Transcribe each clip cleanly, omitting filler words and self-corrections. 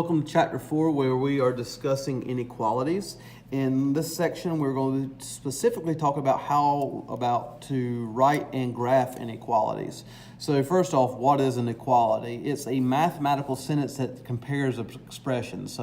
Welcome to Chapter 4, where we are discussing inequalities. In this section, we're going to specifically talk about how to write and graph inequalities. So first off, what is an equality? It's a mathematical sentence that compares expressions.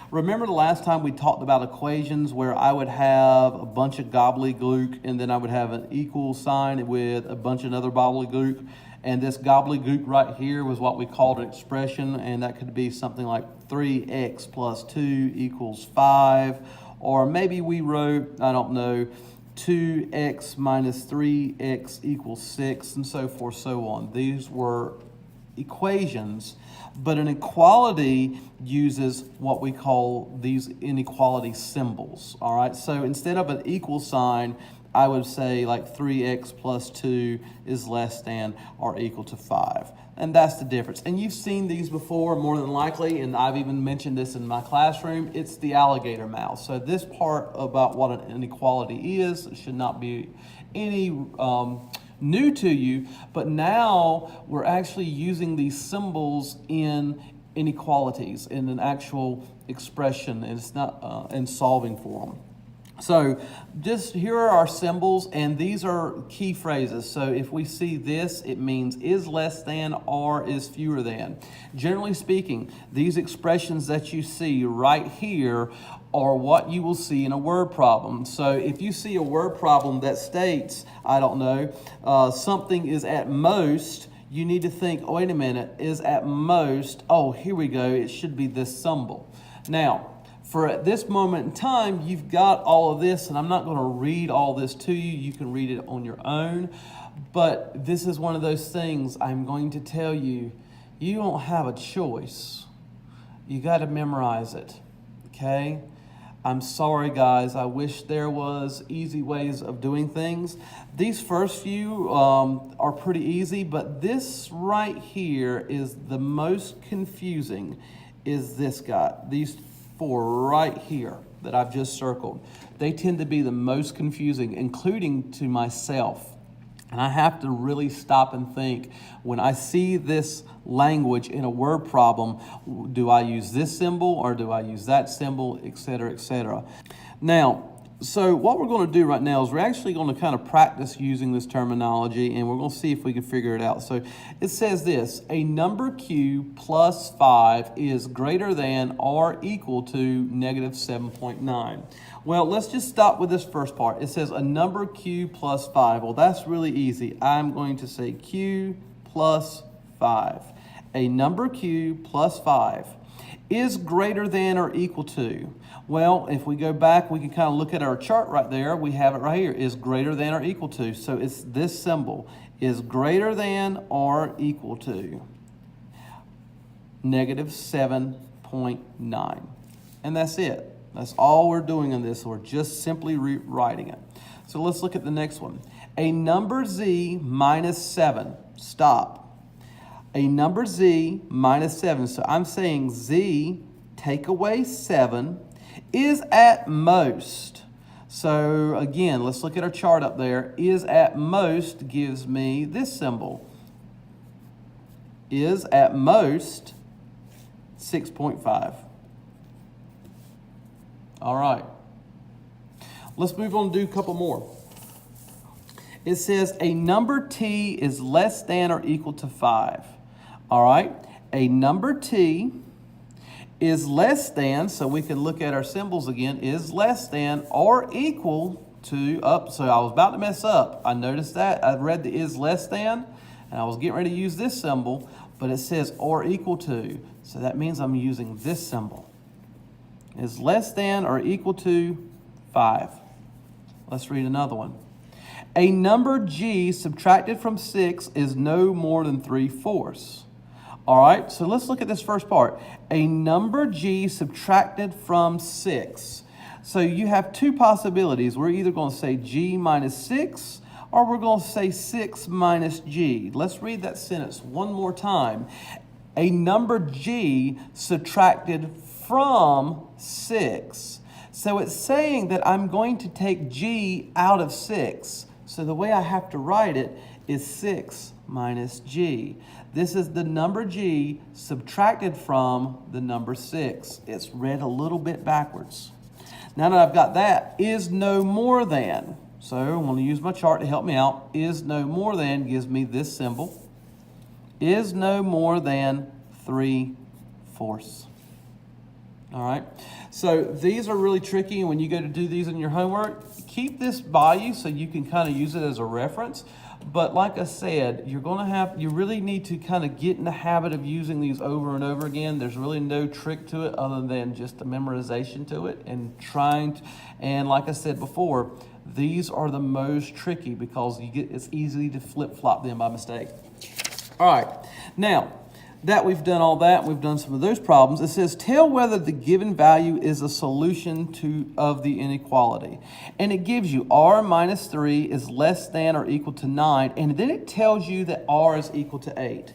Remember the last time we talked about equations where I would have a bunch of gobbledygook and then I would have an equal sign with a bunch of other gobbledygook? And this gobbledygook right here was what we called an expression, and that could be something like 3x plus 2 equals 5. Or maybe we wrote, 2x minus 3x equals 6, and so forth, so on. These were equations, but an equality uses what we call these inequality symbols, all right? So instead of an equal sign, I would say like 3x plus 2 is less than or equal to 5. And that's the difference. And you've seen these before more than likely, and I've even mentioned this in my classroom. It's the alligator mouth. So this part about what an inequality is should not be any new to you, but now we're actually using these symbols in inequalities in an actual expression, and it's not in solving for them. So just here are our symbols, and these are key phrases. So if we see this, it means is less than or is fewer than. Generally speaking, these expressions that you see right here are what you will see in a word problem. So if you see a word problem that states, something is at most, you need to think, oh, wait a minute, is at most, oh, here we go, it should be this symbol. Now, for at this moment in time, you've got all of this, and I'm not going to read all this to you. You can read it on your own. But this is one of those things I'm going to tell you, you don't have a choice. You got to memorize it, okay? I'm sorry, guys. I wish there was easy ways of doing things. These first few are pretty easy, but this right here is the most confusing, is this guy. These four right here that I've just circled. They tend to be the most confusing, including to myself. And I have to really stop and think, when I see this language in a word problem, do I use this symbol or do I use that symbol, etc., etc. Now, so what we're going to do right now is we're actually going to kind of practice using this terminology, and we're going to see if we can figure it out. So it says this: a number q plus 5 is greater than or equal to negative 7.9. Well, let's just stop with this first part. It says a number q plus 5. Well, that's really easy. I'm going to say q plus 5. A number q plus 5 is greater than or equal to. Well, if we go back, we can kind of look at our chart right there. We have it right here, is greater than or equal to. So it's this symbol, is greater than or equal to negative 7.9. And that's it. That's all we're doing in this. We're just simply rewriting it. So let's look at the next one. A number z minus 7. Stop. A number z minus 7. So I'm saying z, take away 7, is at most. So again, let's look at our chart up there. Is at most gives me this symbol. Is at most 6.5. All right. Let's move on and do a couple more. It says a number t is less than or equal to 5. All right. A number t is less than, so we can look at our symbols again, is less than or equal to, so I was about to mess up. I noticed that. I read the is less than, and I was getting ready to use this symbol, but it says or equal to. So that means I'm using this symbol. Is less than or equal to 5. Let's read another one. A number g subtracted from 6 is no more than 3/4. All right, so let's look at this first part. A number g subtracted from 6. So you have two possibilities. We're either going to say g minus 6 or we're going to say 6 minus g. Let's read that sentence one more time. A number g subtracted from 6. So it's saying that I'm going to take g out of 6. So the way I have to write it is 6 minus g. This is the number G subtracted from the number 6. It's read a little bit backwards. Now that I've got that, is no more than. So I'm going to use my chart to help me out. Is no more than gives me this symbol. Is no more than 3/4. All right. So these are really tricky. And when you go to do these in your homework, keep this by you so you can kind of use it as a reference. But like I said, you really need to kind of get in the habit of using these over and over again. There's really no trick to it other than just a memorization to it and and like I said before, these are the most tricky because it's easy to flip-flop them by mistake. All right, now that we've done all that, we've done some of those problems. It says, tell whether the given value is a solution of the inequality. And it gives you r minus 3 is less than or equal to 9. And then it tells you that r is equal to 8.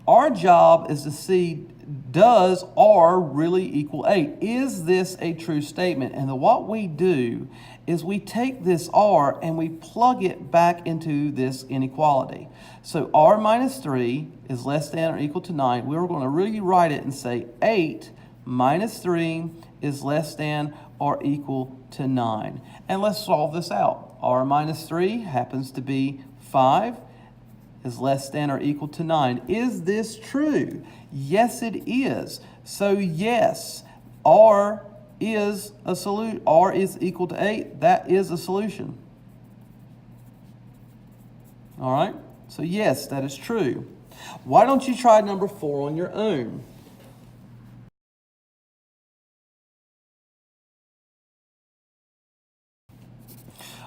Our job is to see, does r really equal 8? Is this a true statement? And what we do is we take this r and we plug it back into this inequality. So r minus 3 is less than or equal to 9. We're going to rewrite it and say 8 minus 3 is less than or equal to 9. And let's solve this out. R minus 3 happens to be 5 is less than or equal to 9. Is this true? Yes, it is. So yes, r is a solution. R is equal to 8. That is a solution. All right? So yes, that is true. Why don't you try number 4 on your own?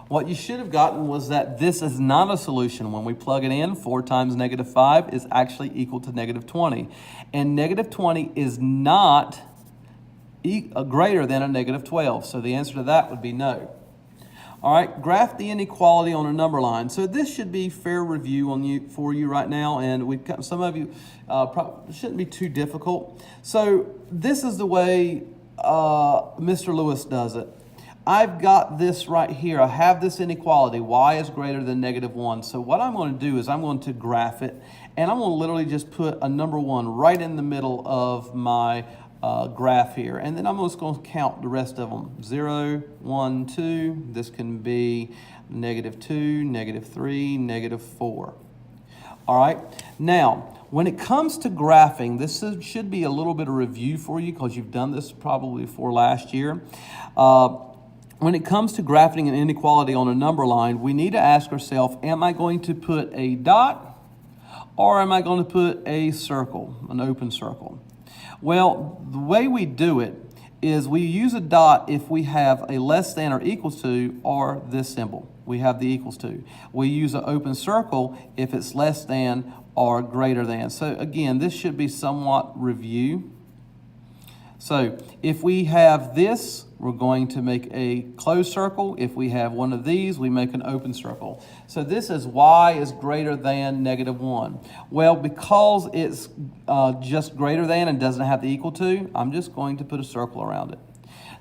What you should have gotten was that this is not a solution. When we plug it in, 4 times negative 5 is actually equal to negative 20. And negative 20 is not greater than a negative 12. So the answer to that would be no. All right, graph the inequality on a number line. So this should be fair review for you right now, and we've got some of you shouldn't be too difficult. So this is the way Mr. Lewis does it. I've got this right here. I have this inequality. Y is greater than negative 1. So what I'm going to do is I'm going to graph it, and I'm going to literally just put a number 1 right in the middle of my graph here. And then I'm just going to count the rest of them. 0, 1, 2. This can be negative 2, negative 3, negative 4. All right. Now, when it comes to graphing, this should be a little bit of review for you because you've done this probably for last year. When it comes to graphing an inequality on a number line, we need to ask ourselves, am I going to put a dot or am I going to put a circle, an open circle? Well, the way we do it is we use a dot if we have a less than or equals to or this symbol. We have the equals to. We use an open circle if it's less than or greater than. So again, this should be somewhat review. So if we have this, we're going to make a closed circle. If we have one of these, we make an open circle. So this is y is greater than negative 1. Well, because it's just greater than and doesn't have the equal to, I'm just going to put a circle around it.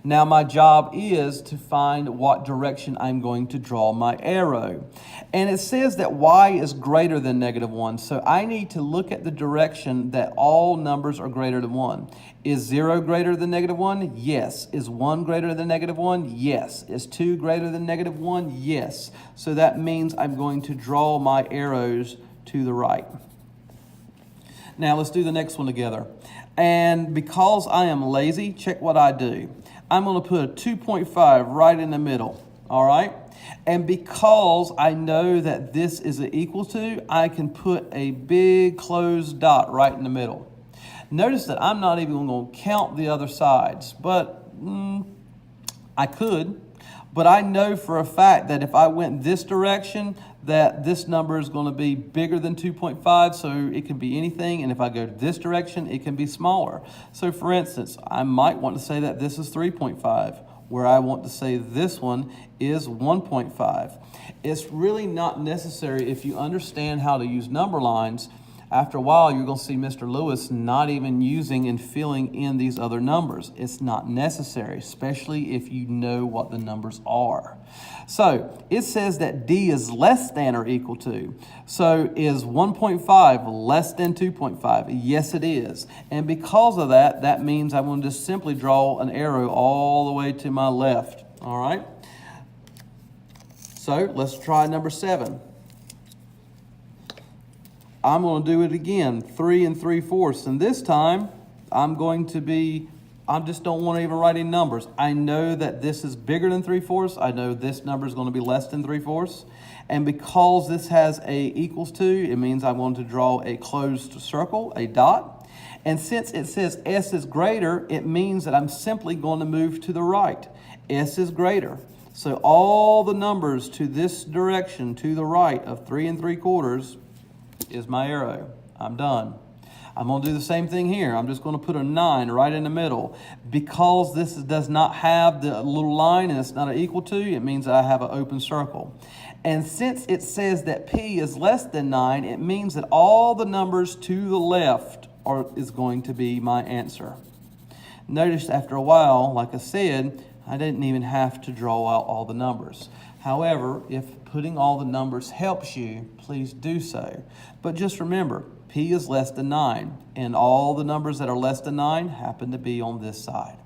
Now my job is to find what direction I'm going to draw my arrow. And it says that y is greater than negative 1. So I need to look at the direction that all numbers are greater than 1. Is 0 greater than negative 1? Yes. Is 1 greater than negative 1? Yes. Is 2 greater than negative 1? Yes. So that means I'm going to draw my arrows to the right. Now let's do the next one together. And because I am lazy, check what I do. I'm going to put a 2.5 right in the middle, all right? And because I know that this is an equal to, I can put a big closed dot right in the middle. Notice that I'm not even going to count the other sides, but I could. But I know for a fact that if I went this direction, that this number is going to be bigger than 2.5, so it can be anything. And if I go this direction, it can be smaller. So for instance, I might want to say that this is 3.5, where I want to say this one is 1.5. It's really not necessary if you understand how to use number lines After a while, you're going to see Mr. Lewis not even using and filling in these other numbers. It's not necessary, especially if you know what the numbers are. So it says that D is less than or equal to. So is 1.5 less than 2.5? Yes, it is. And because of that, that means I'm going to just simply draw an arrow all the way to my left. All right? So let's try number 7. I'm going to do it again, 3 3/4. And this time, I just don't want to even write any numbers. I know that this is bigger than 3/4. I know this number is going to be less than 3/4. And because this has a equals to, it means I'm going to draw a closed circle, a dot. And since it says S is greater, it means that I'm simply going to move to the right. S is greater. So all the numbers to this direction, to the right of 3 3/4, is my arrow. I'm done. I'm going to do the same thing here. I'm just going to put a 9 right in the middle. Because this does not have the little line and it's not an equal to, it means that I have an open circle. And since it says that P is less than 9, it means that all the numbers to the left is going to be my answer. Notice after a while, like I said, I didn't even have to draw out all the numbers. However, if putting all the numbers helps you, please do so. But just remember, P is less than 9, and all the numbers that are less than 9 happen to be on this side.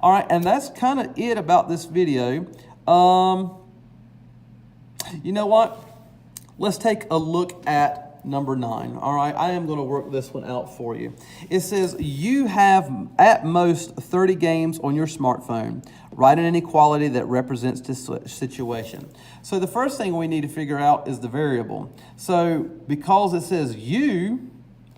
All right, and that's kind of it about this video. You know what? Let's take a look at number 9. All right, I am going to work this one out for you. It says you have at most 30 games on your smartphone. Write an inequality that represents this situation. So the first thing we need to figure out is the variable. So because it says you,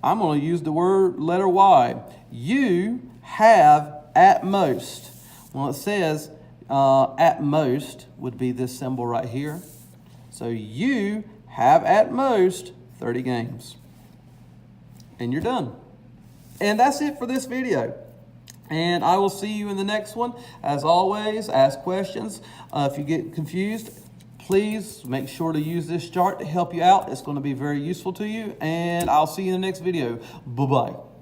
I'm going to use the letter Y. You have at most. Well, it says at most would be this symbol right here. So you have at most 30 games. And you're done. And that's it for this video. And I will see you in the next one. As always, ask questions. If you get confused, please make sure to use this chart to help you out. It's going to be very useful to you. And I'll see you in the next video. Bye-bye.